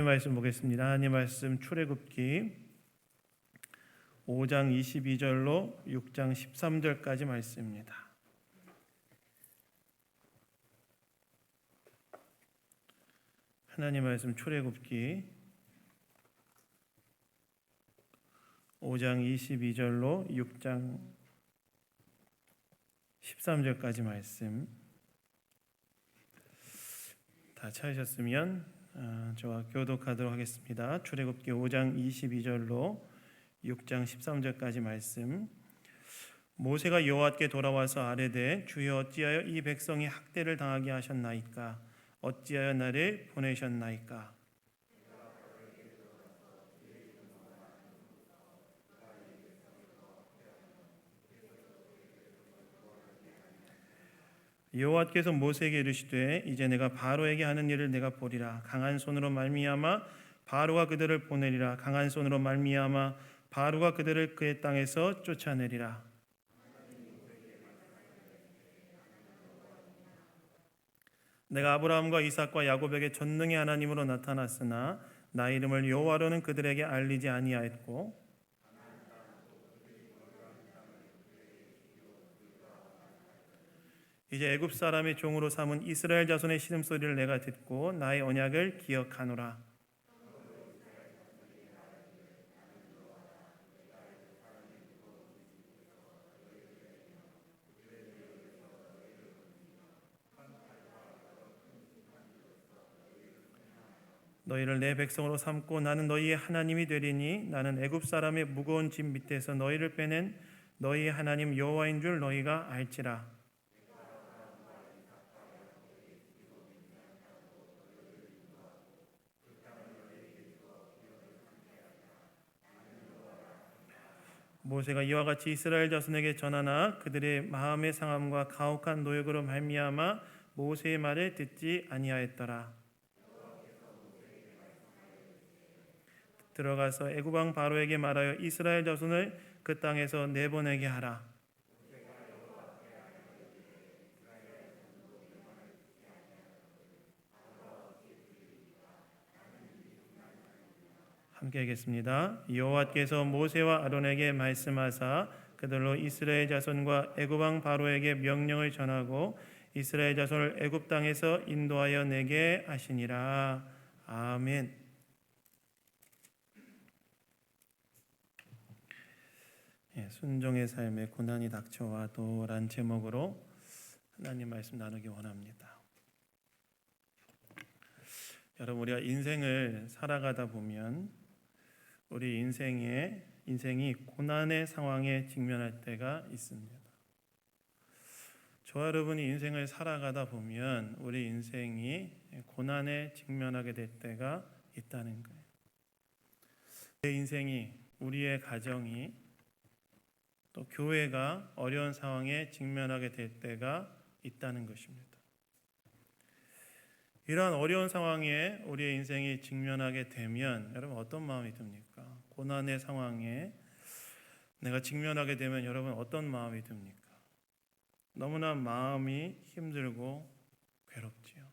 말씀 보겠습니다. 하나님 말씀 출애굽기 5장 22절로 6장 13절까지 말씀입니다. 하나님 말씀 출애굽기 5장 22절로 6장 13절까지 말씀 다 찾으셨으면 저와 교독하도록 하겠습니다. 출애굽기 5장 22절로 6장 13절까지 말씀. 모세가 여호와께 돌아와서 아뢰되 주여 어찌하여 이 백성이 학대를 당하게 하셨나이까? 어찌하여 나를 보내셨나이까? 여호와께서 모세에게 이르시되 이제 내가 바로에게 하는 일을 내가 보리라. 강한 손으로 말미암아 바로가 그들을 보내리라. 강한 손으로 말미암아 바로가 그들을 그의 땅에서 쫓아내리라. 내가 아브라함과 이삭과 야곱에게 전능의 하나님으로 나타났으나 나 이름을 여호와로는 그들에게 알리지 아니하였고 이제 애굽 사람의 종으로 삼은 이스라엘 자손의 신음소리를 내가 듣고 나의 언약을 기억하노라. 너희를 내 백성으로 삼고 나는 너희의 하나님이 되리니 나는 애굽 사람의 무거운 짐 밑에서 너희를 빼낸 너희의 하나님 여호와인 줄 너희가 알지라. 모세가 이와 같이 이스라엘 자손에게 전하나 그들의 마음의 상함과 가혹한 노역으로 말미암아 모세의 말을 듣지 아니하였더라. 들어가서 애굽 왕 바로에게 말하여 이스라엘 자손을 그 땅에서 내보내게 하라. 함께 하겠습니다. 여호와께서 모세와 아론에게 말씀하사 그들로 이스라엘 자손과 애굽 왕 바로에게 명령을 전하고 이스라엘 자손을 애굽 땅에서 인도하여 내게 하시니라. 아멘. 순종의 삶에 고난이 닥쳐와도란 제목으로 하나님 말씀 나누기 원합니다. 여러분, 우리가 인생을 살아가다 보면 우리 인생이 고난의 상황에 직면할 때가 있습니다. 저와 여러분이 인생을 살아가다 보면 우리 인생이 고난에 직면하게 될 때가 있다는 거예요. 내 인생이, 우리의 가정이, 또 교회가 어려운 상황에 직면하게 될 때가 있다는 것입니다. 이러한 어려운 상황에 우리의 인생이 직면하게 되면 여러분 어떤 마음이 듭니까? 고난의 상황에 내가 직면하게 되면 여러분 어떤 마음이 듭니까? 너무나 마음이 힘들고 괴롭지요.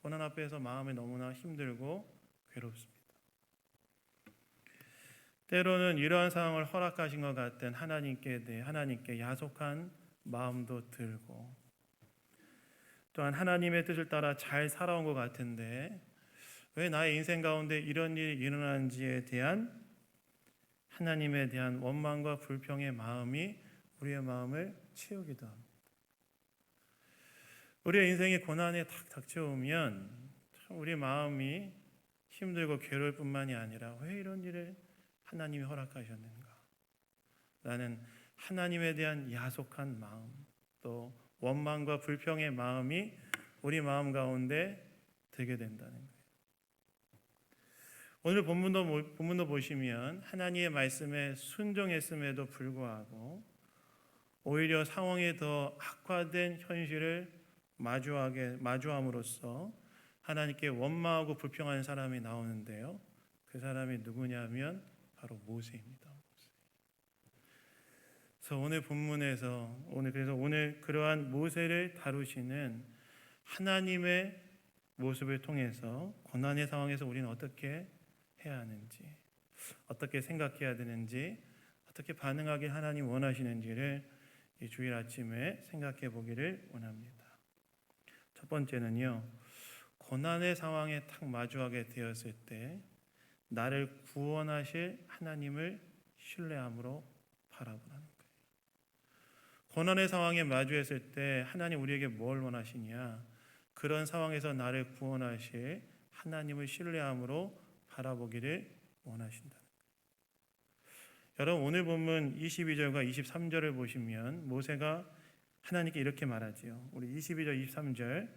고난 앞에서 마음이 너무나 힘들고 괴롭습니다. 때로는 이러한 상황을 허락하신 것 같은 하나님께 야속한 마음도 들고 또한 하나님의 뜻을 따라 잘 살아온 것 같은데 왜 나의 인생 가운데 이런 일이 일어나는지에 대한 하나님에 대한 원망과 불평의 마음이 우리의 마음을 채우기도 합니다. 우리의 인생이 고난에 탁 닥쳐오면 참 우리 마음이 힘들고 괴로울 뿐만이 아니라 왜 이런 일을 하나님이 허락하셨는가? 라는 하나님에 대한 야속한 마음, 또 원망과 불평의 마음이 우리 마음 가운데 들게 된다는 거예요. 오늘 본문도 보시면 하나님의 말씀에 순종했음에도 불구하고 오히려 상황이 더 악화된 현실을 마주함으로써 하나님께 원망하고 불평하는 사람이 나오는데요. 그 사람이 누구냐면 바로 모세입니다. 그래서 오늘 본문에서 오늘 그러한 모세를 다루시는 하나님의 모습을 통해서 고난의 상황에서 우리는 어떻게 해야 하는지, 어떻게 생각해야 되는지, 어떻게 반응하길 하나님 원하시는지를 이 주일 아침에 생각해 보기를 원합니다. 첫 번째는요, 고난의 상황에 딱 마주하게 되었을 때 나를 구원하실 하나님을 신뢰함으로 바라보라는 거예요. 고난의 상황에 마주했을 때 하나님 우리에게 뭘 원하시냐? 그런 상황에서 나를 구원하실 하나님을 신뢰함으로 바라보기를 원하신다. 여러분, 오늘 본문 22절과 23절을 보시면 모세가 하나님께 이렇게 말하지요. 우리 22절 23절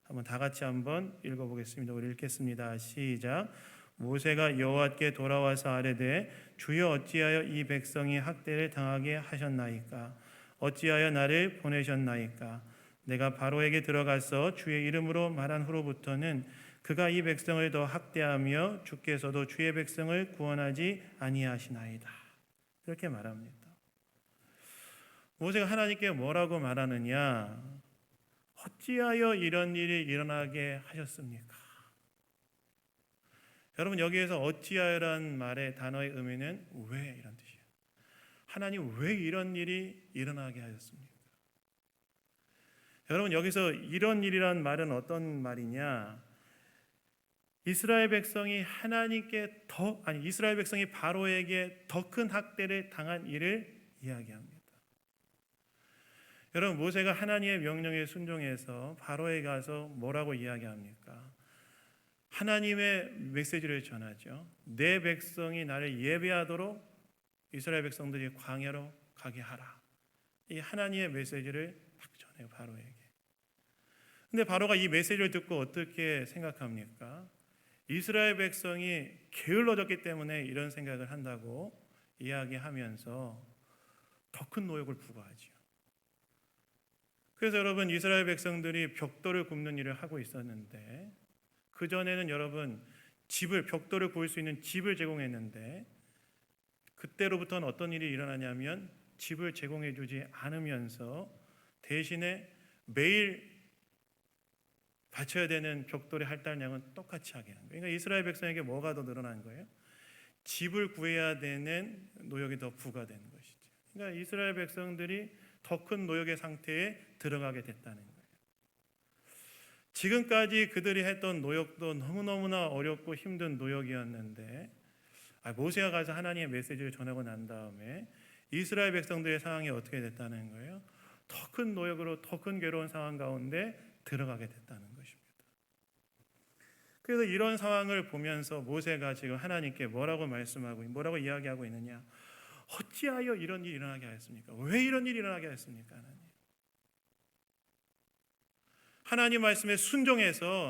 한번 다 같이 한번 읽어보겠습니다. 우리 읽겠습니다. 시작. 모세가 여호와께 돌아와서 아뢰되 주여 어찌하여 이 백성이 학대를 당하게 하셨나이까? 어찌하여 나를 보내셨나이까? 내가 바로에게 들어가서 주의 이름으로 말한 후로부터는 그가 이 백성을 더 학대하며 주께서도 주의 백성을 구원하지 아니하시나이다. 이렇게 말합니다. 모세가 하나님께 뭐라고 말하느냐? 어찌하여 이런 일이 일어나게 하셨습니까? 여러분, 여기에서 어찌하여라는 말의 단어의 의미는 왜 이런 뜻이에요. 하나님 왜 이런 일이 일어나게 하셨습니까? 여러분, 여기서 이런 일이란 말은 어떤 말이냐? 이스라엘 백성이 이스라엘 백성이 바로에게 더 큰 학대를 당한 일을 이야기합니다. 여러분, 모세가 하나님의 명령에 순종해서 바로에 가서 뭐라고 이야기합니까? 하나님의 메시지를 전하죠. 내 백성이 나를 예배하도록 이스라엘 백성들이 광야로 가게 하라. 이 하나님의 메시지를 딱 전해요, 바로에게. 근데 바로가 이 메시지를 듣고 어떻게 생각합니까? 이스라엘 백성이 게을러졌기 때문에 이런 생각을 한다고 이야기하면서 더 큰 노역을 부과하죠. 그래서 여러분, 이스라엘 백성들이 벽돌을 굽는 일을 하고 있었는데 그 전에는 여러분 벽돌을 구울 수 있는 집을 제공했는데 그때로부터는 어떤 일이 일어나냐면 집을 제공해 주지 않으면서 대신에 매일 바쳐야 되는 벽돌의 할당량은 똑같이 하게 한 거예요. 그러니까 이스라엘 백성에게 뭐가 더 늘어난 거예요? 집을 구해야 되는 노역이 더 부과되는 것이죠. 그러니까 이스라엘 백성들이 더 큰 노역의 상태에 들어가게 됐다는 거예요. 지금까지 그들이 했던 노역도 너무너무나 어렵고 힘든 노역이었는데 모세가 가서 하나님의 메시지를 전하고 난 다음에 이스라엘 백성들의 상황이 어떻게 됐다는 거예요? 더 큰 노역으로 더 큰 괴로운 상황 가운데 들어가게 됐다는 것입니다. 그래서 이런 상황을 보면서 모세가 지금 하나님께 뭐라고 이야기하고 있느냐? 어찌하여 이런 일이 일어나게 하였습니까? 왜 이런 일이 일어나게 하였습니까? 하나님 말씀에 순종해서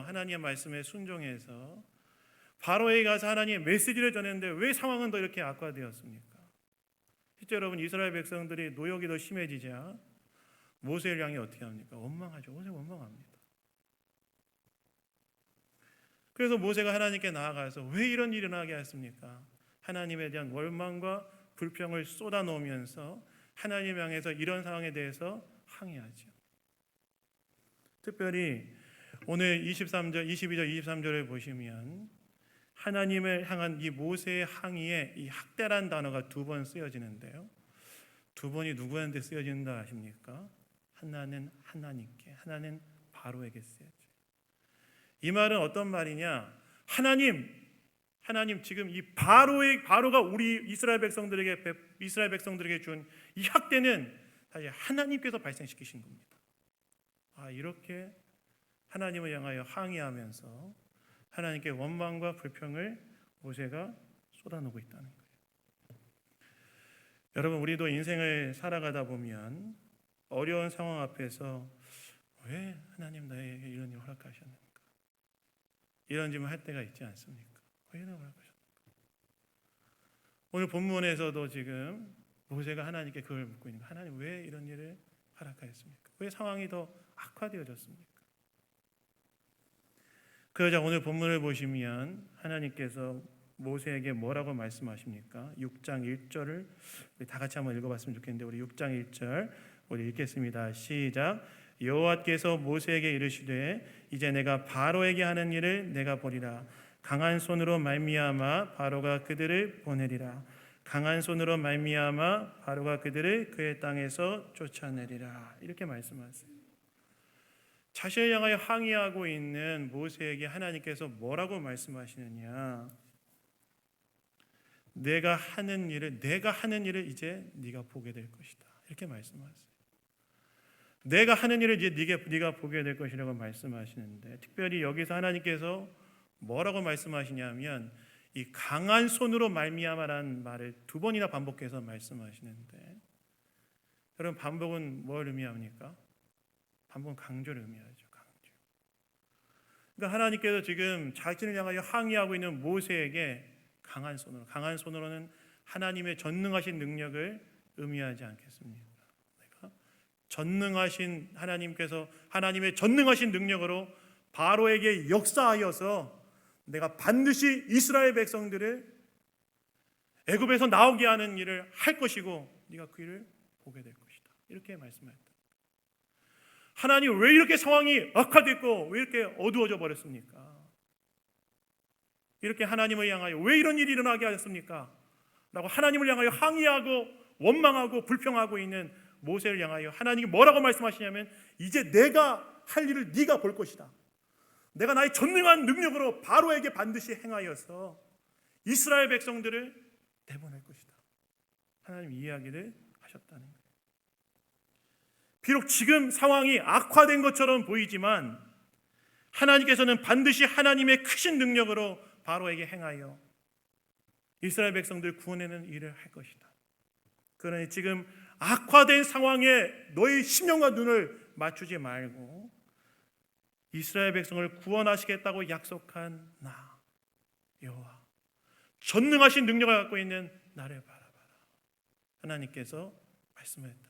바로에 가서 하나님의 메시지를 전했는데 왜 상황은 더 이렇게 악화되었습니까? 실제 여러분, 이스라엘 백성들이 노역이 더 심해지자 모세를 향해 어떻게 합니까? 원망하죠. 모세가 원망합니다. 그래서 모세가 하나님께 나아가서 왜 이런 일이 일어나게 하였습니까? 하나님에 대한 원망과 불평을 쏟아놓으면서 하나님 향해서 이런 상황에 대해서 항의하죠. 특별히 오늘 22절, 23절을 보시면 하나님을 향한 이 모세의 항의에 이 학대란 단어가 두 번 쓰여지는데요. 두 번이 누구한테 쓰여진다 아십니까? 하나는 하나님께, 하나는 바로에게 쓰여져요. 이 말은 어떤 말이냐? 하나님 지금 이 바로가 우리 이스라엘 백성들에게 준 이 학대는 사실 하나님께서 발생시키신 겁니다. 이렇게 하나님을 향하여 항의하면서 하나님께 원망과 불평을 모세가 쏟아놓고 있다는 거예요. 여러분, 우리도 인생을 살아가다 보면 어려운 상황 앞에서 왜 하나님 나에게 이런 일을 허락하셨는가? 이런 질문을 할 때가 있지 않습니까? 왜 이런 일을 허락하셨는가? 오늘 본문에서도 지금 모세가 하나님께 그걸 묻고 있는 거예요. 하나님 왜 이런 일을 허락하셨습니까? 왜 상황이 더 악화되어졌습니까? 그러자 오늘 본문을 보시면 하나님께서 모세에게 뭐라고 말씀하십니까? 6장 1절을 우리 다 같이 한번 읽어봤으면 좋겠는데 우리 6장 1절 우리 읽겠습니다. 시작. 여호와께서 모세에게 이르시되 이제 내가 바로에게 하는 일을 내가 보리라. 강한 손으로 말미암아 바로가 그들을 보내리라. 강한 손으로 말미암아 바로가 그들을 그의 땅에서 쫓아내리라. 이렇게 말씀하세요. 자신을 향하여 항의하고 있는 모세에게 하나님께서 뭐라고 말씀하시느냐? 내가 하는 일을 이제 네가 보게 될 것이다. 이렇게 말씀하세요. 내가 하는 일을 이제 네가 보게 될 것이라고 말씀하시는데, 특별히 여기서 하나님께서 뭐라고 말씀하시냐면 이 강한 손으로 말미암아라는 말을 두 번이나 반복해서 말씀하시는데, 여러분, 반복은 뭘 의미합니까? 반복은 강조를 의미하죠. 강조. 그러니까 하나님께서 지금 자신을 향하여 항의하고 있는 모세에게 강한 손으로는 하나님의 전능하신 능력을 의미하지 않겠습니까? 내가 전능하신 하나님께서 하나님의 전능하신 능력으로 바로에게 역사하여서 내가 반드시 이스라엘 백성들을 애굽에서 나오게 하는 일을 할 것이고 네가 그 일을 보게 될 것이다. 이렇게 말씀했다. 하나님, 왜 이렇게 상황이 악화됐고 왜 이렇게 어두워져 버렸습니까? 이렇게 하나님을 향하여 왜 이런 일이 일어나게 하셨습니까? 라고 하나님을 향하여 항의하고 원망하고 불평하고 있는 모세를 향하여 하나님이 뭐라고 말씀하시냐면 이제 내가 할 일을 네가 볼 것이다. 내가 나의 전능한 능력으로 바로에게 반드시 행하여서 이스라엘 백성들을 내보낼 것이다. 하나님 이야기를 하셨다는 거예요. 비록 지금 상황이 악화된 것처럼 보이지만 하나님께서는 반드시 하나님의 크신 능력으로 바로에게 행하여 이스라엘 백성들 구원하는 일을 할 것이다. 그러니 지금 악화된 상황에 너의 심령과 눈을 맞추지 말고 이스라엘 백성을 구원하시겠다고 약속한 나 여호와, 전능하신 능력을 갖고 있는 나를 바라봐라. 하나님께서 말씀했다.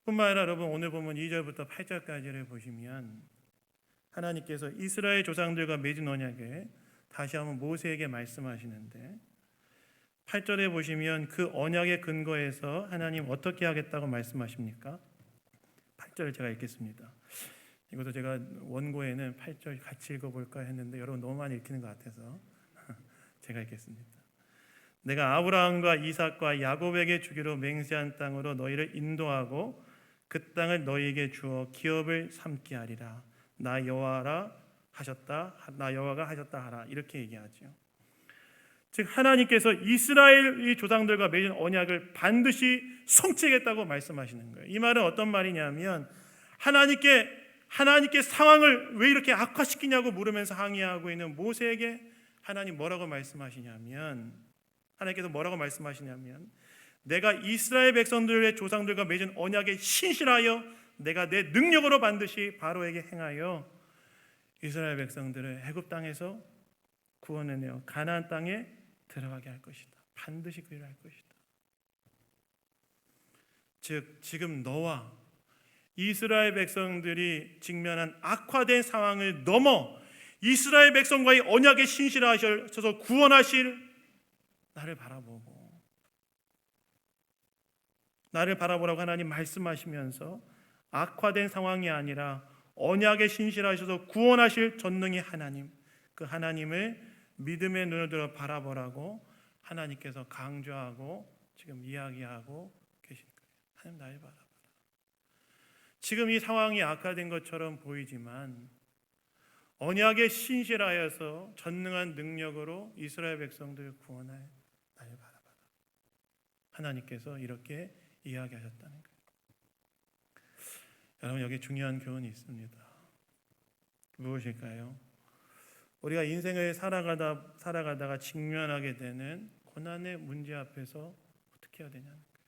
뿐만 아니라 여러분, 오늘 보면 2절부터 8절까지를 보시면 하나님께서 이스라엘 조상들과 맺은 언약에 다시 한번 모세에게 말씀하시는데 8절에 보시면 그 언약의 근거에서 하나님 어떻게 하겠다고 말씀하십니까? 8절 제가 읽겠습니다. 이것도 제가 원고에는 8절 같이 읽어볼까 했는데 여러분 너무 많이 읽히는 것 같아서 제가 읽겠습니다. 내가 아브라함과 이삭과 야곱에게 주기로 맹세한 땅으로 너희를 인도하고 그 땅을 너희에게 주어 기업을 삼게 하리라. 나 여호와가 하셨다 하라. 이렇게 얘기하죠. 즉 하나님께서 이스라엘 조상들과 맺은 언약을 반드시 성취하겠다고 말씀하시는 거예요. 이 말은 어떤 말이냐면 하나님께 상황을 왜 이렇게 악화시키냐고 물으면서 항의하고 있는 모세에게 하나님 뭐라고 말씀하시냐면 내가 이스라엘 백성들의 조상들과 맺은 언약에 신실하여 내가 내 능력으로 반드시 바로에게 행하여 이스라엘 백성들을 애굽 땅에서 구원해내어 가나안 땅에 들어가게 할 것이다. 반드시 그 일을 할 것이다. 즉 지금 너와 이스라엘 백성들이 직면한 악화된 상황을 넘어 이스라엘 백성과의 언약에 신실하셔서 구원하실 나를 바라보라고 하나님 말씀하시면서 악화된 상황이 아니라 언약에 신실하셔서 구원하실 전능의 하나님, 그 하나님을 믿음의 눈을 들어 바라보라고 하나님께서 강조하고 지금 이야기하고 계신 거예요. 하나님 나를 바라봐라. 지금 이 상황이 악화된 것처럼 보이지만 언약에 신실하여서 전능한 능력으로 이스라엘 백성들을 구원할 나를 바라봐라. 하나님께서 이렇게 이야기하셨다는 거예요. 여러분, 여기 중요한 교훈이 있습니다. 무엇일까요? 우리가 인생을 살아가다가 직면하게 되는 고난의 문제 앞에서 어떻게 해야 되냐는 거예요.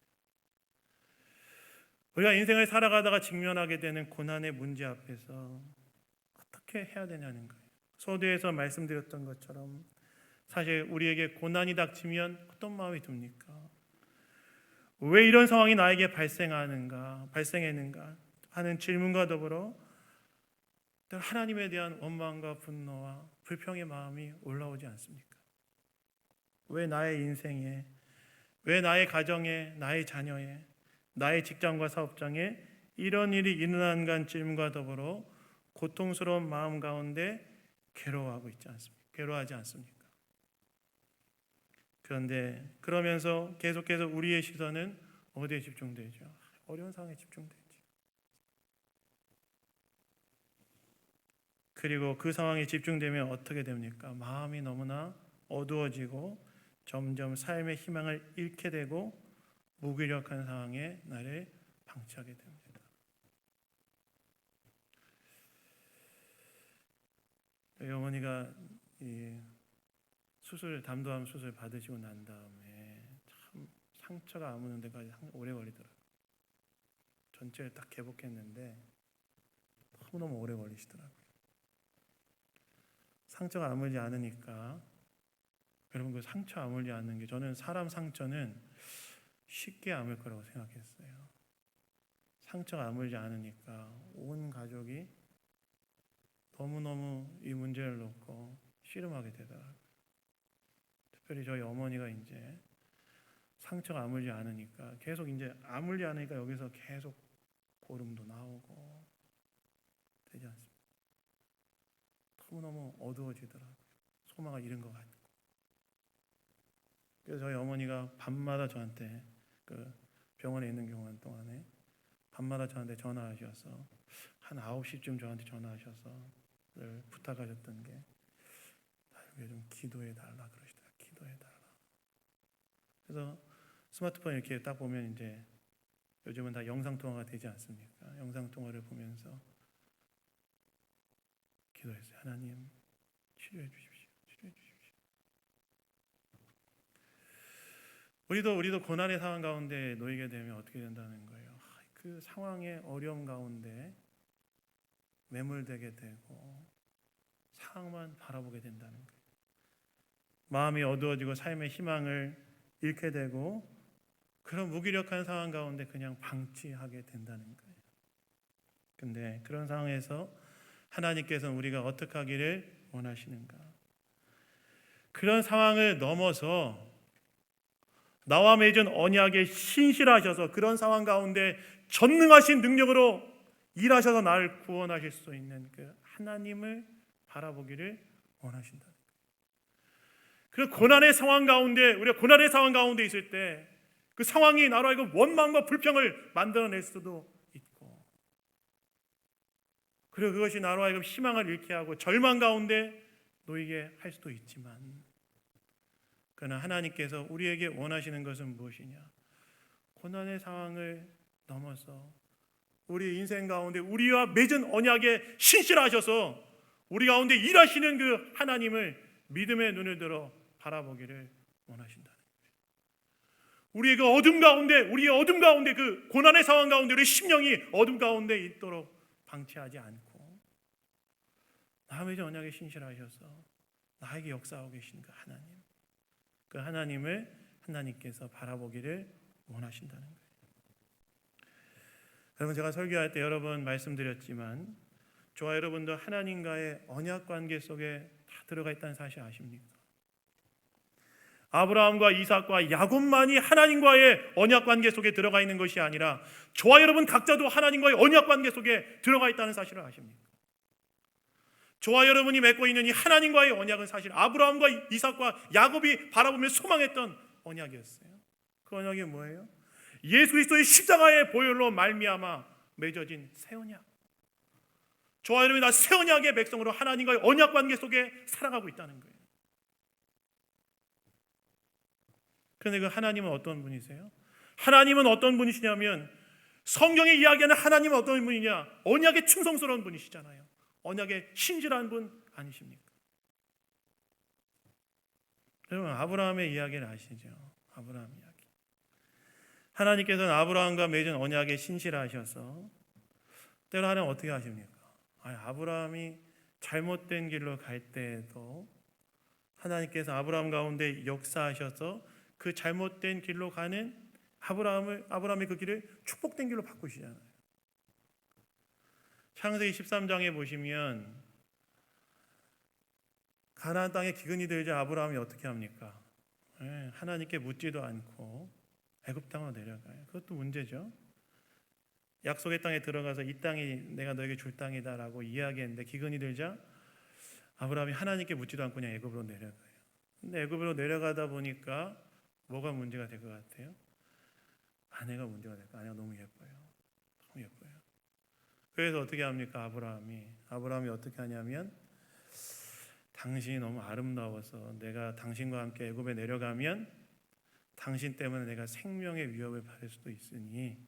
우리가 인생을 살아가다가 직면하게 되는 고난의 문제 앞에서 어떻게 해야 되냐는 거예요. 서두에서 말씀드렸던 것처럼 사실 우리에게 고난이 닥치면 어떤 마음이 듭니까? 왜 이런 상황이 나에게 발생했는가 하는 질문과 더불어 하나님에 대한 원망과 분노와 불평의 마음이 올라오지 않습니까? 왜 나의 인생에, 왜 나의 가정에, 나의 자녀에, 나의 직장과 사업장에 이런 일이 일어난다는 질문과 더불어 고통스러운 마음 가운데 괴로워하지 않습니까? 그런데 그러면서 계속해서 우리의 시선은 어디에 집중되죠? 어려운 상황에 집중되죠. 그리고 그 상황에 집중되면 어떻게 됩니까? 마음이 너무나 어두워지고 점점 삶의 희망을 잃게 되고 무기력한 상황에 나를 방치하게 됩니다. 저희 어머니가 이 담도암 수술 받으시고 난 다음에 참 상처가 아무는 데까지 오래 걸리더라고요. 전체를 딱 개복했는데 너무너무 오래 걸리시더라고요. 상처가 아물지 않으니까, 여러분, 그 상처 아물지 않는 게, 저는 사람 상처는 쉽게 아물 거라고 생각했어요. 상처가 아물지 않으니까 온 가족이 너무너무 이 문제를 놓고 씨름하게 되더라고요. 특별히 저희 어머니가 이제 상처가 아물지 않으니까 여기서 계속 고름도 나오고 되지 않습니까? 너무너무 어두워지더라고요. 소망을 잃은 것 같고. 그래서 저희 어머니가 밤마다 저한테, 그 병원에 있는 경우 동안에 밤마다 저한테 전화하셔서 한 9시쯤 저한테 전화하셔서 부탁하셨던 게, 나를 좀 기도해 달라 그러시더라고요. 기도해 달라. 그래서 스마트폰 이렇게 딱 보면 이제 요즘은 다 영상 통화가 되지 않습니까? 영상 통화를 보면서 기도했어요. 하나님, 치료해 주십시오. 치료해 주십시오. 우리도 고난의 상황 가운데 놓이게 되면 어떻게 된다는 거예요? 그 상황의 어려움 가운데 매몰되게 되고 상황만 바라보게 된다는 거예요. 마음이 어두워지고 삶의 희망을 잃게 되고 그런 무기력한 상황 가운데 그냥 방치하게 된다는 거예요. 근데 그런 상황에서 하나님께서는 우리가 어떻게 하기를 원하시는가? 그런 상황을 넘어서 나와 맺은 언약에 신실하셔서 그런 상황 가운데 전능하신 능력으로 일하셔서 나를 구원하실 수 있는 그 하나님을 바라보기를 원하신다. 그 고난의 상황 가운데, 우리가 고난의 상황 가운데 있을 때 그 상황이 나로 하여금 원망과 불평을 만들어낼 수도 있고, 그리고 그것이 나로 하여금 희망을 잃게 하고 절망 가운데 놓이게 할 수도 있지만, 그러나 하나님께서 우리에게 원하시는 것은 무엇이냐? 고난의 상황을 넘어서 우리 인생 가운데 우리와 맺은 언약에 신실하셔서 우리 가운데 일하시는 그 하나님을 믿음의 눈을 들어 바라보기를 원하신다는 거예요. 우리의 그 어둠 가운데, 그 고난의 상황 가운데 우리 심령이 어둠 가운데 있도록 방치하지 않고 나와 맺은 언약에 신실하셔서 나에게 역사하고 계신 그 하나님, 그 하나님을 하나님께서 바라보기를 원하신다는 거예요. 여러분, 제가 설교할 때 여러 번 말씀드렸지만 저와 여러분도 하나님과의 언약 관계 속에 다 들어가 있다는 사실 아십니까? 아브라함과 이삭과 야곱만이 하나님과의 언약 관계 속에 들어가 있는 것이 아니라 저와 여러분 각자도 하나님과의 언약 관계 속에 들어가 있다는 사실을 아십니까? 저와 여러분이 맺고 있는 이 하나님과의 언약은 사실 아브라함과 이삭과 야곱이 바라보며 소망했던 언약이었어요. 그 언약이 뭐예요? 예수 그리스도의 십자가의 보혈로 말미암아 맺어진 새 언약. 저와 여러분이 다 새 언약의 백성으로 하나님과의 언약 관계 속에 살아가고 있다는 거예요. 그런데 그 하나님은 어떤 분이세요? 하나님은 어떤 분이시냐면, 성경에 이야기하는 하나님은 어떤 분이냐? 언약에 충성스러운 분이시잖아요. 언약에 신실한 분 아니십니까? 여러분, 아브라함의 이야기를 아시죠? 아브라함 이야기. 하나님께서는 아브라함과 맺은 언약에 신실하셔서 때로 하나님 어떻게 하십니까? 아브라함이 잘못된 길로 갈 때에도 하나님께서 아브라함 가운데 역사하셔서 그 잘못된 길로 가는 아브라함의 그 길을 축복된 길로 바꾸시잖아요. 창세기 13장에 보시면 가나안 땅에 기근이 들자 아브라함이 어떻게 합니까? 하나님께 묻지도 않고 애굽 땅으로 내려가요. 그것도 문제죠. 약속의 땅에 들어가서 이 땅이 내가 너에게 줄 땅이다라고 이야기했는데 기근이 들자 아브라함이 하나님께 묻지도 않고 그냥 애굽으로 내려가요. 근데 애굽으로 내려가다 보니까 뭐가 문제가 될 것 같아요? 아내가 문제가 될까? 아내가 너무 예뻐요. 너무 예뻐요. 그래서 어떻게 합니까? 아브라함이 어떻게 하냐면 당신이 너무 아름다워서 내가 당신과 함께 애굽에 내려가면 당신 때문에 내가 생명의 위협을 받을 수도 있으니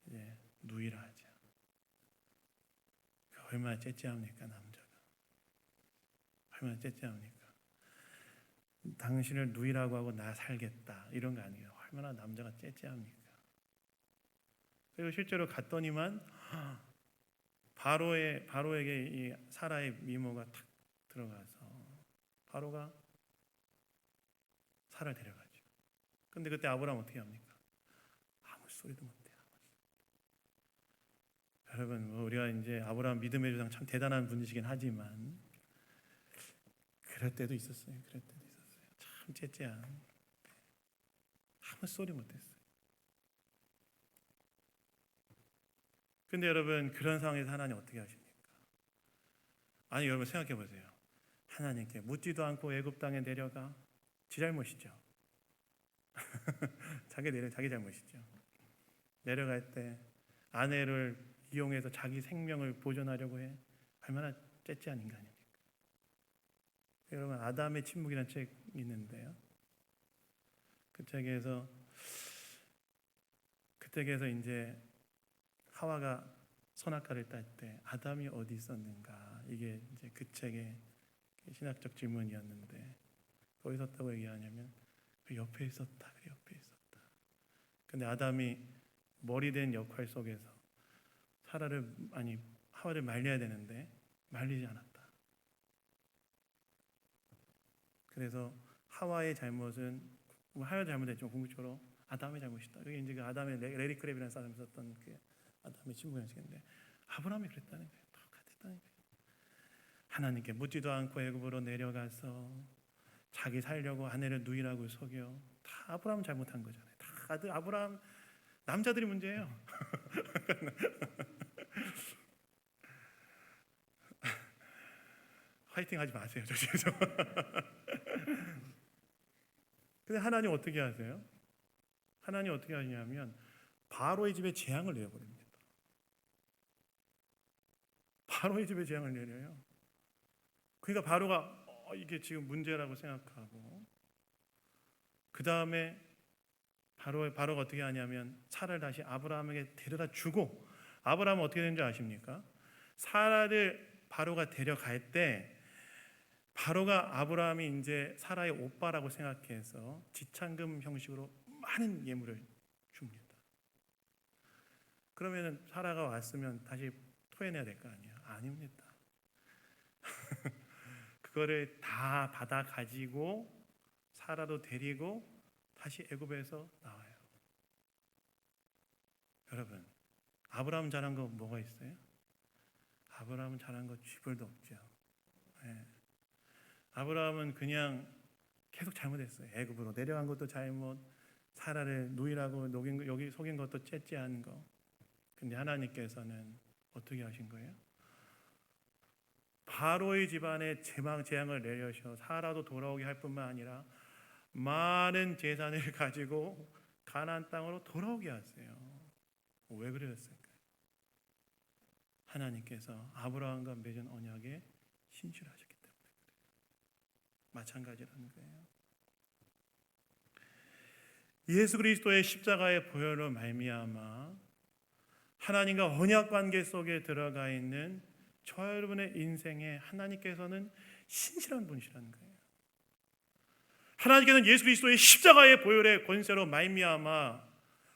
이제 누이라 하자. 얼마나 째째합니까 남자가? 얼마나 째째합니까? 당신을 누이라고 하고 나 살겠다 이런 거 아니에요. 얼마나 남자가 째째합니까? 그리고 실제로 갔더니만 바로에게 이 사라의 미모가 탁 들어가서 바로가 사라를 데려가죠. 근데 그때 아브라함 어떻게 합니까? 아무 소리도 못해요. 여러분 우리가 이제 아브라함 믿음의 조상 참 대단한 분이시긴 하지만 그럴 때도 있었어요. 참 째째한 아무 소리 못했어요. 근데 여러분 그런 상황에서 하나님 어떻게 하십니까? 아니 여러분 생각해 보세요. 하나님께 묻지도 않고 애굽 땅에 내려가 지 잘못이죠. 자기 잘못이죠. 내려갈 때 아내를 이용해서 자기 생명을 보존하려고 해. 얼마나 째째한 인간입니까? 여러분 아담의 침묵이라는 책이 있는데요. 그 책에서 이제 하와가 선악과를 딸 때 아담이 어디 있었는가? 이게 이제 그 책의 신학적 질문이었는데 어디 있었다고 얘기하냐면 그 옆에 있었다. 근데 아담이 머리 된 역할 속에서 하와를 말려야 되는데 말리지 않았다. 그래서 하와의 잘못은 잘못했지만 궁극적으로 아담의 잘못이다. 이게 이제 그 아담의 레리 크랩이라는 사람이 썼던 그 아담의 친구 형식인데 아브라함이 그랬다는 거예요. 똑같았다는 거예요. 하나님께 묻지도 않고 애굽으로 내려가서 자기 살려고 아내를 누이라고 속여. 다 아브라함 잘못한 거잖아요. 다 아브라함 남자들이 문제예요. 화이팅 하지 마세요. 저기서. 근데 하나님 어떻게 하세요? 하나님 어떻게 하냐면 바로의 집에 재앙을 내려버립니다. 바로의 집에 재앙을 내려요. 그러니까 바로가 이게 지금 문제라고 생각하고 그 다음에 바로가 어떻게 하냐면 사라를 다시 아브라함에게 데려다 주고 아브라함은 어떻게 되는지 아십니까? 사라를 바로가 데려갈 때 바로가 아브라함이 이제 사라의 오빠라고 생각해서 지참금 형식으로 많은 예물을 줍니다. 그러면 사라가 왔으면 다시 토해내야 될 거 아니에요? 아닙니다. 그거를 다 받아 가지고 사라도 데리고 다시 애굽에서 나와요. 여러분 아브라함 잘한 거 뭐가 있어요? 아브라함은 잘한 거 쥐뿔도 없죠. 네. 아브라함은 그냥 계속 잘못했어요. 애굽으로 내려간 것도 잘못, 사라를 누이라고 여기 속인 것도 째째한 거. 근데 하나님께서는 어떻게 하신 거예요? 바로의 집안에 재앙을 내려셔 사라도 돌아오게 할 뿐만 아니라 많은 재산을 가지고 가나안 땅으로 돌아오게 하세요. 왜 그러셨을까요? 하나님께서 아브라함과 맺은 언약에 신실하셨기 때문에 그래요. 마찬가지라는 거예요. 예수 그리스도의 십자가의 보혈로 말미암아 하나님과 언약 관계 속에 들어가 있는 저와 여러분의 인생에 하나님께서는 신실한 분이시라는 거예요. 하나님께서는 예수 그리스도의 십자가의 보혈의 권세로 말미암아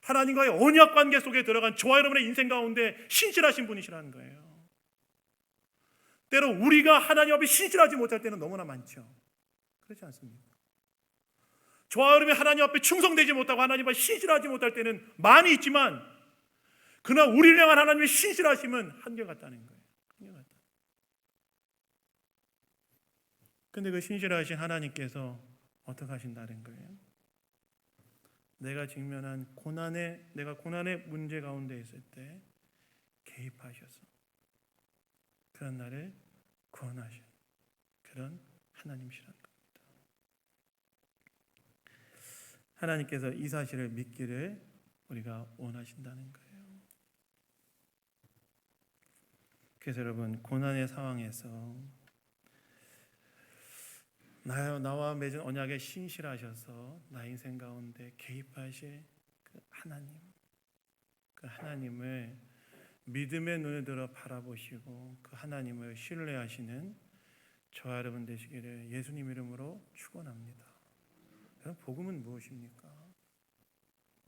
하나님과의 언약 관계 속에 들어간 저와 여러분의 인생 가운데 신실하신 분이시라는 거예요. 때로 우리가 하나님 앞에 신실하지 못할 때는 너무나 많죠. 그렇지 않습니까? 저와 여러분이 하나님 앞에 충성되지 못하고 하나님 앞에 신실하지 못할 때는 많이 있지만 그러나 우리를 향한 하나님의 신실하심은 한결같다는 거예요. 한결같다. 근데 그 신실하신 하나님께서 어떻게 하신다는 거예요? 내가 직면한 고난의 문제 가운데 있을 때 개입하셔서 그런 나를 구원하신 그런 하나님이시라는 겁니다. 하나님께서 이 사실을 믿기를 우리가 원하신다는 거예요. 그래서 여러분, 고난의 상황에서 나와 맺은 언약에 신실하셔서 나 인생 가운데 개입하실 그 하나님, 그 하나님을 믿음의 눈을 들어 바라보시고 그 하나님을 신뢰하시는 저와 여러분 되시기를 예수님 이름으로 축원합니다. 여러분, 복음은 무엇입니까?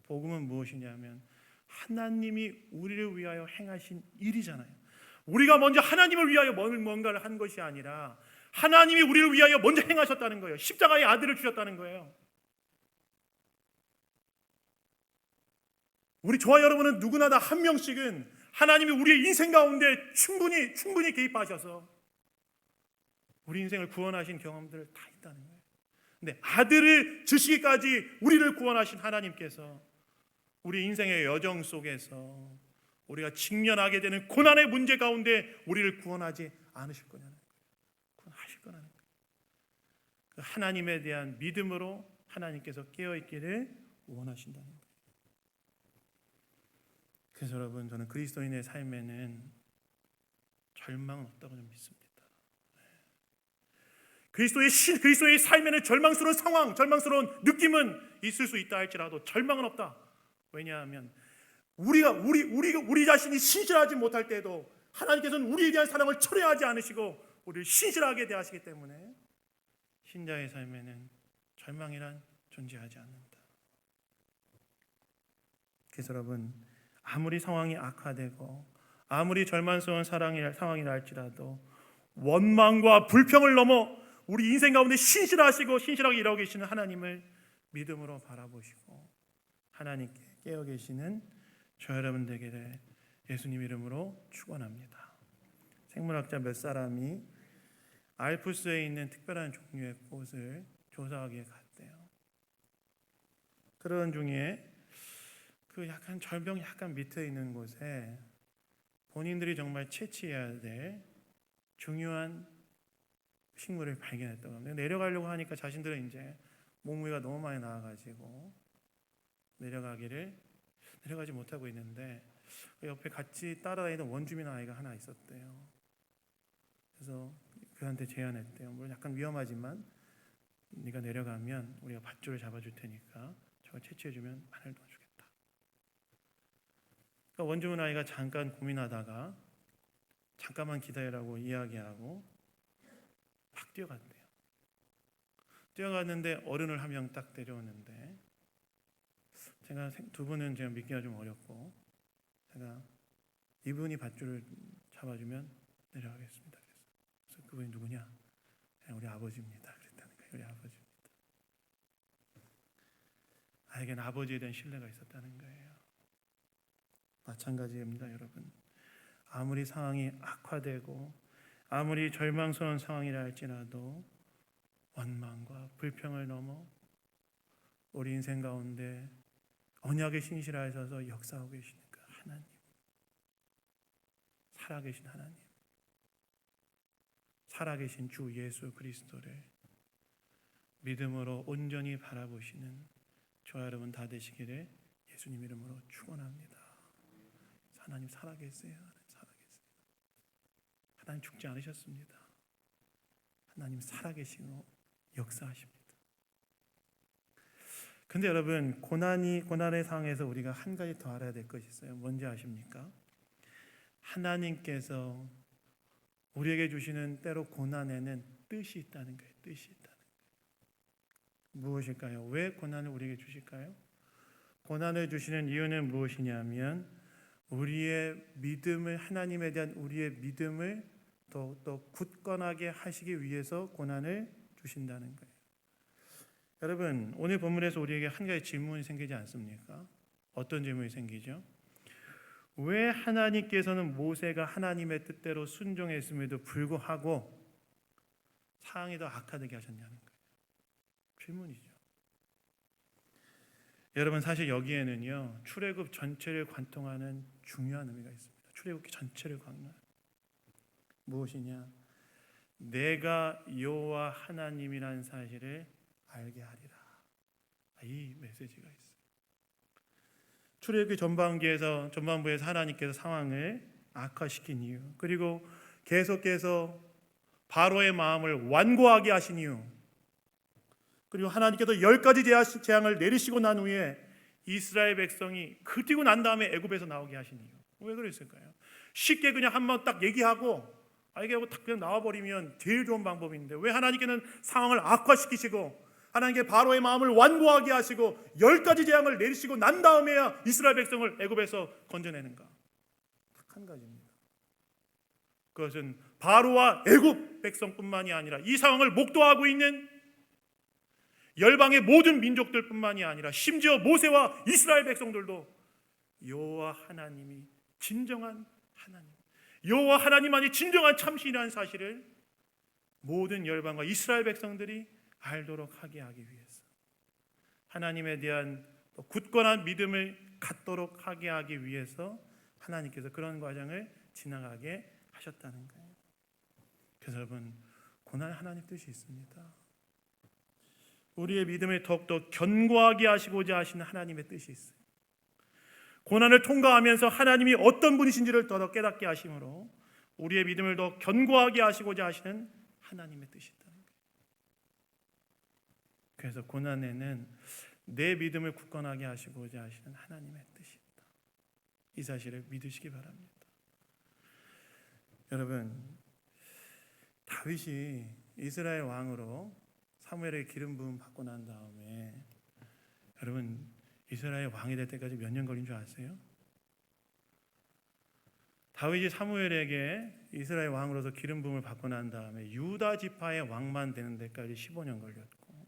복음은 무엇이냐면 하나님이 우리를 위하여 행하신 일이잖아요. 우리가 먼저 하나님을 위하여 뭔가를 한 것이 아니라 하나님이 우리를 위하여 먼저 행하셨다는 거예요. 십자가의 아들을 주셨다는 거예요. 저와 여러분은 누구나 다 한 명씩은 하나님이 우리의 인생 가운데 충분히 개입하셔서 우리 인생을 구원하신 경험들을 다 있다는 거예요. 근데 아들을 주시기까지 우리를 구원하신 하나님께서 우리 인생의 여정 속에서 우리가 직면하게 되는 고난의 문제 가운데 우리를 구원하지 않으실 거냐는 거예요. 구원하실 거라는 거예요. 그 하나님에 대한 믿음으로 하나님께서 깨어있기를 원하신다는 거예요. 그래서 여러분, 저는 그리스도인의 삶에는 절망은 없다고 좀 믿습니다. 그리스도의 삶에는 절망스러운 상황, 절망스러운 느낌은 있을 수 있다 할지라도 절망은 없다. 왜냐하면 우리 자신이 신실하지 못할 때에도 하나님께서는 우리에 대한 사랑을 철회하지 않으시고 우리를 신실하게 대하시기 때문에 신자의 삶에는 절망이란 존재하지 않는다. 그래서 여러분, 아무리 상황이 악화되고 아무리 절망스러운 상황이라 할지라도 원망과 불평을 넘어 우리 인생 가운데 신실하시고 신실하게 일하고 계시는 하나님을 믿음으로 바라보시고 하나님께 깨어 계시는 저 여러분들에게 예수님 이름으로 축원합니다. 생물학자 몇 사람이 알프스에 있는 특별한 종류의 꽃을 조사하기에 갔대요. 그런 중에 그 약간 절벽 약간 밑에 있는 곳에 본인들이 정말 채취해야 될 중요한 식물을 발견했다고 합니다. 내려가려고 하니까 자신들은 이제 몸무게가 너무 많이 나와가지고 내려가지 못하고 있는데 옆에 같이 따라다니던 원주민 아이가 하나 있었대요. 그래서 그한테 제안했대요. 물론 약간 위험하지만 네가 내려가면 우리가 밧줄을 잡아줄 테니까 저걸 채취해주면 하늘 더 주겠다. 그러니까 원주민 아이가 잠깐 고민하다가 잠깐만 기다리라고 이야기하고 막 뛰어갔대요. 뛰어갔는데 어른을 한 명 딱 데려오는데 제가 두 분은 제가 믿기가 좀 어렵고 제가 이분이 밧줄을 잡아주면 내려가겠습니다. 그래서 그분이 누구냐? 우리 아버지입니다. 그랬다는 거예요. 우리 아버지입니다. 아이에게는 아버지에 대한 신뢰가 있었다는 거예요. 마찬가지입니다, 여러분. 아무리 상황이 악화되고 아무리 절망스러운 상황이라 할지라도 원망과 불평을 넘어 우리 인생 가운데 언약에 신실하셔서 역사하고 계시는 그 하나님, 살아계신 하나님, 살아계신 주 예수 그리스도를 믿음으로 온전히 바라보시는 저와 여러분 다 되시기를 예수님 이름으로 축원합니다. 하나님 살아계세요. 하나님 죽지 않으셨습니다. 하나님 살아계시고 역사하십니다. 근데 여러분, 고난의 상황에서 우리가 한 가지 더 알아야 될 것이 있어요. 뭔지 아십니까? 하나님께서 우리에게 주시는 때로 고난에는 뜻이 있다는 거예요. 뜻이 있다는 거예요. 무엇일까요? 왜 고난을 우리에게 주실까요? 고난을 주시는 이유는 무엇이냐면 우리의 믿음을, 하나님에 대한 우리의 믿음을 더욱더 굳건하게 하시기 위해서 고난을 주신다는 거예요. 여러분, 오늘 본문에서 우리에게 한 가지 질문이 생기지 않습니까? 어떤 질문이 생기죠? 왜 하나님께서는 모세가 하나님의 뜻대로 순종했음에도 불구하고 상황이 더 악화되게 하셨냐는 거예요. 질문이죠. 여러분, 사실 여기에는요 출애굽 전체를 관통하는 중요한 의미가 있습니다. 출애굽기 전체를 강조해요. 무엇이냐? 내가 여호와 하나님이라는 사실을 알게 하리라. 이 메시지가 있어요. 출애굽기 전반부에서 하나님께서 상황을 악화시킨 이유, 그리고 계속해서 바로의 마음을 완고하게 하신 이유, 그리고 하나님께서 10가지 재앙을 내리시고 난 후에 이스라엘 백성이 그리고 난 다음에 애굽에서 나오게 하신 이유. 왜 그랬을까요? 쉽게 그냥 한번 딱 얘기하고 딱 그냥 나와버리면 제일 좋은 방법인데 왜 하나님께는 상황을 악화시키시고 하나님께 바로의 마음을 완고하게 하시고 10가지 재앙을 내리시고 난 다음에야 이스라엘 백성을 애굽에서 건져내는가? 딱 한 가지입니다. 그것은 바로와 애굽 백성뿐만이 아니라 이 상황을 목도하고 있는 열방의 모든 민족들뿐만이 아니라 심지어 모세와 이스라엘 백성들도 여호와 하나님이 진정한 하나님, 여호와 하나님만이 진정한 참신이라는 사실을 모든 열방과 이스라엘 백성들이 알도록 하게 하기 위해서, 하나님에 대한 굳건한 믿음을 갖도록 하게 하기 위해서 하나님께서 그런 과정을 지나가게 하셨다는 거예요. 그래서 여러분, 고난 하나님 뜻이 있습니다. 우리의 믿음을 더욱더 견고하게 하시고자 하시는 하나님의 뜻이 있어요. 고난을 통과하면서 하나님이 어떤 분이신지를 더 깨닫게 하심으로 우리의 믿음을 더 견고하게 하시고자 하시는 하나님의 뜻이 있다는 거예요. 그래서 고난에는 내 믿음을 굳건하게 하시고자 하시는 하나님의 뜻이 있다. 이 사실을 믿으시기 바랍니다. 여러분, 다윗이 이스라엘 왕으로 사무엘에게 기름 부음 받고 난 다음에 여러분 이스라엘 왕이 될 때까지 몇 년 걸린 줄 아세요? 다윗이 사무엘에게 이스라엘 왕으로서 기름 부음을 받고 난 다음에 유다 지파의 왕만 되는 데까지 15년 걸렸고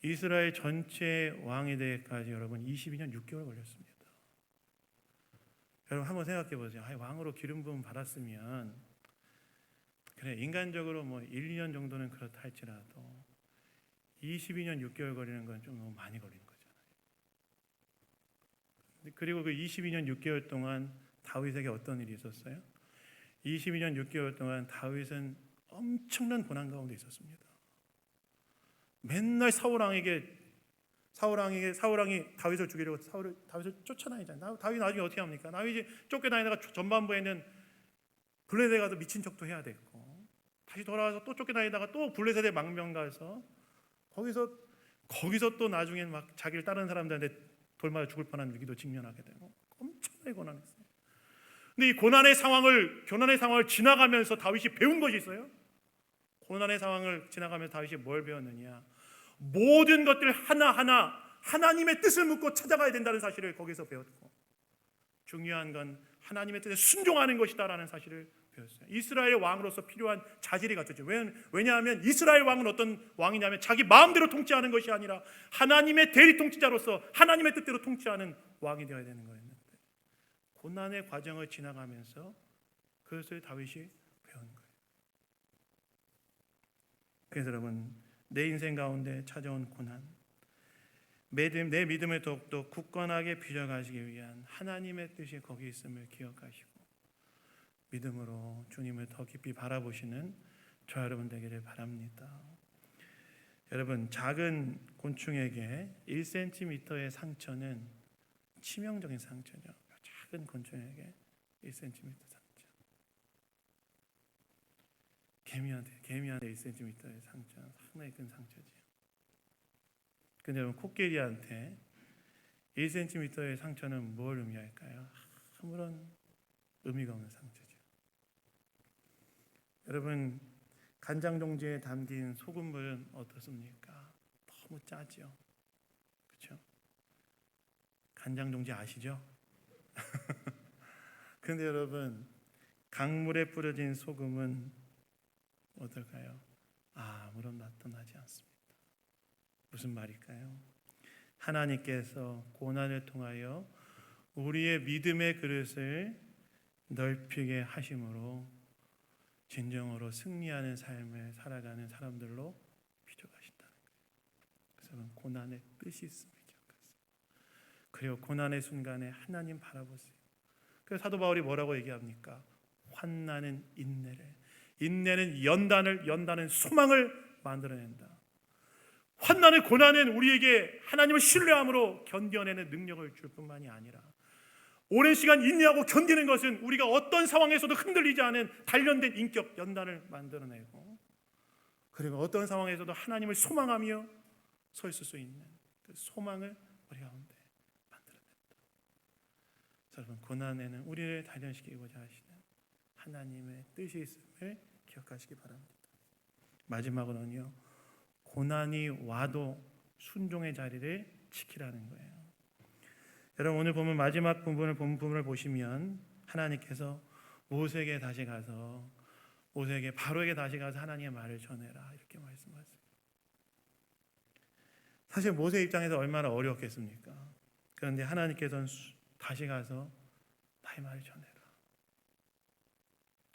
이스라엘 전체 왕이 되기까지 여러분 22년 6개월 걸렸습니다. 여러분 한번 생각해 보세요. 왕으로 기름 부음 받았으면 그래 인간적으로 1, 2년 정도는 그렇다 할지라도 22년 6개월 걸리는 건 좀 너무 많이 걸린 거잖아요. 그리고 그 22년 6개월 동안 다윗에게 어떤 일이 있었어요? 22년 6개월 동안 다윗은 엄청난 고난 가운데 있었습니다. 맨날 사울왕이 다윗을 죽이려고 다윗을 쫓아다니잖아요. 다윗이 나중에 어떻게 합니까? 다윗이 쫓겨다니다가 전반부에는 블레셋에 가서 미친 척도 해야 됐고 다시 돌아와서 또 쫓겨다니다가 또 블레셋에 망명 가서 거기서 또 나중에 막 자기를 따르는 사람들한테 돌맞아 죽을 뻔한 위기도 직면하게 되고 엄청나게 고난했어요. 근데 이 고난의 상황을 지나가면서 다윗이 배운 것이 있어요. 고난의 상황을 지나가면서 다윗이 뭘 배웠느냐? 모든 것들 하나하나 하나님의 뜻을 묻고 찾아가야 된다는 사실을 거기서 배웠고 중요한 건 하나님의 뜻에 순종하는 것이다라는 사실을 배웠어요. 이스라엘 왕으로서 필요한 자질이 갖췄죠. 왜냐하면 이스라엘 왕은 어떤 왕이냐면 자기 마음대로 통치하는 것이 아니라 하나님의 대리 통치자로서 하나님의 뜻대로 통치하는 왕이 되어야 되는 거였는데 고난의 과정을 지나가면서 그것을 다윗이 배운 거예요. 그래서 여러분 내 인생 가운데 찾아온 고난, 내 믿음을 더욱더 굳건하게 빚어가시기 위한 하나님의 뜻이 거기 있음을 기억하시고 믿음으로 주님을 더 깊이 바라보시는 저 여러분 되기를 바랍니다. 여러분 작은 곤충에게 1cm의 상처는 치명적인 상처죠. 작은 곤충에게 1cm 상처. 개미한테 1cm의 상처는 상당히 큰 상처지요. 근데 여러분 코끼리한테 1cm의 상처는 뭘 의미할까요? 아무런 의미가 없는 상처죠. 여러분 간장 종지에 담긴 소금물은 어떻습니까? 너무 짜죠. 그렇죠? 간장 종지 아시죠? 근데 여러분 강물에 뿌려진 소금은 어떨까요? 아무런 맛도 나지 않습니다. 무슨 말일까요? 하나님께서 고난을 통하여 우리의 믿음의 그릇을 넓히게 하심으로 진정으로 승리하는 삶을 살아가는 사람들로 빚어가신다는 거예요. 그래서 고난의 뜻이 있음을 기억하세요. 그리고 고난의 순간에 하나님 바라보세요. 그래서 사도 바울이 뭐라고 얘기합니까? 환난은 인내를, 인내는 연단은 소망을 만들어낸다. 환난의 고난은 우리에게 하나님을 신뢰함으로 견뎌내는 능력을 줄 뿐만이 아니라 오랜 시간 인내하고 견디는 것은 우리가 어떤 상황에서도 흔들리지 않은 단련된 인격 연단을 만들어내고, 그리고 어떤 상황에서도 하나님을 소망하며 서 있을 수 있는 그 소망을 우리 가운데 만들어낸다. 여러분, 고난에는 우리를 단련시키고자 하시는 하나님의 뜻이 있음을 기억하시기 바랍니다. 마지막으로는요, 고난이 와도 순종의 자리를 지키라는 거예요. 여러분, 오늘 보면 마지막 부분을 보시면 하나님께서 모세에게 다시 가서 바로에게 다시 가서 하나님의 말을 전해라 이렇게 말씀하세요. 사실 모세 입장에서 얼마나 어려웠겠습니까? 그런데 하나님께서는 다시 가서 나의 말을 전해라.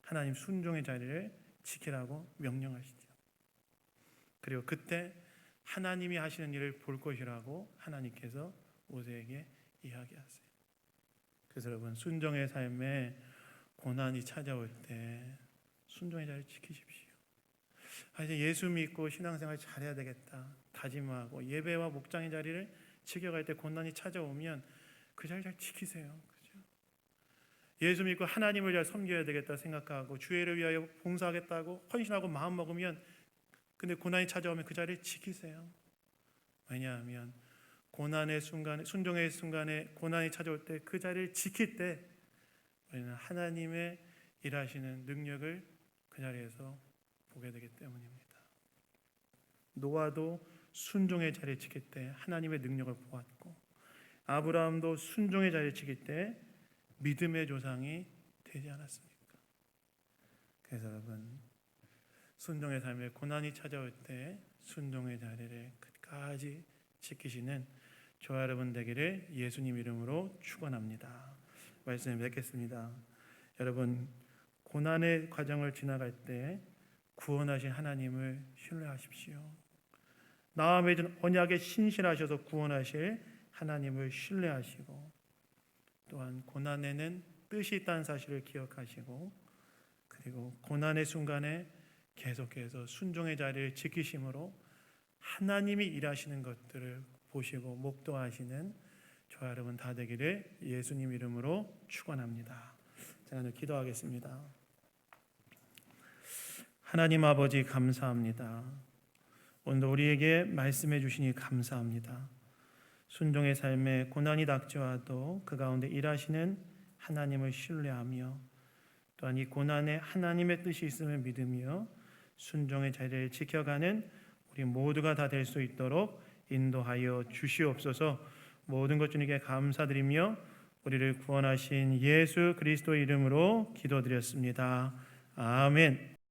하나님 순종의 자리를 지키라고 명령하시죠. 그리고 그때 하나님이 하시는 일을 볼 것이라고 하나님께서 모세에게 이야기하세요. 그래서 여러분, 순종의 삶에 고난이 찾아올 때 순종의 자리를 지키십시오. 이제 예수 믿고 신앙생활 잘해야 되겠다 다짐하고 예배와 목장의 자리를 지켜갈 때 고난이 찾아오면 그 자리 잘 지키세요. 그죠? 예수 믿고 하나님을 잘 섬겨야 되겠다 생각하고 주의를 위하여 봉사하겠다고 헌신하고 마음 먹으면, 근데 고난이 찾아오면 그 자리를 지키세요. 왜냐하면 고난의 순간에, 순종의 순간에 고난이 찾아올 때 그 자리를 지킬 때 우리는 하나님의 일하시는 능력을 그 자리에서 보게 되기 때문입니다. 노아도 순종의 자리를 지킬 때 하나님의 능력을 보았고, 아브라함도 순종의 자리를 지킬 때 믿음의 조상이 되지 않았습니까? 그래서 여러분, 순종의 삶에 고난이 찾아올 때 순종의 자리를 끝까지 지키시는 저와 여러분 되기를 예수님 이름으로 축원합니다. 말씀 뵙겠습니다. 여러분, 고난의 과정을 지나갈 때 구원하신 하나님을 신뢰하십시오. 나와 맺은 언약에 신실하셔서 구원하실 하나님을 신뢰하시고, 또한 고난에는 뜻이 있다는 사실을 기억하시고, 그리고 고난의 순간에 계속해서 순종의 자리를 지키심으로 하나님이 일하시는 것들을 보시고 목도하시는 저와 여러분 다 되기를 예수님 이름으로 축원합니다. 제가 오늘 기도하겠습니다. 하나님 아버지, 감사합니다. 오늘 우리에게 말씀해 주시니 감사합니다. 순종의 삶에 고난이 닥쳐와도 그 가운데 일하시는 하나님을 신뢰하며, 또한 이 고난에 하나님의 뜻이 있음을 믿으며 순종의 자리를 지켜가는 우리 모두가 다 될 수 있도록 인도하여 주시옵소서. 모든 것 주님께 감사드리며 우리를 구원하신 예수 그리스도 이름으로 기도드렸습니다. 아멘.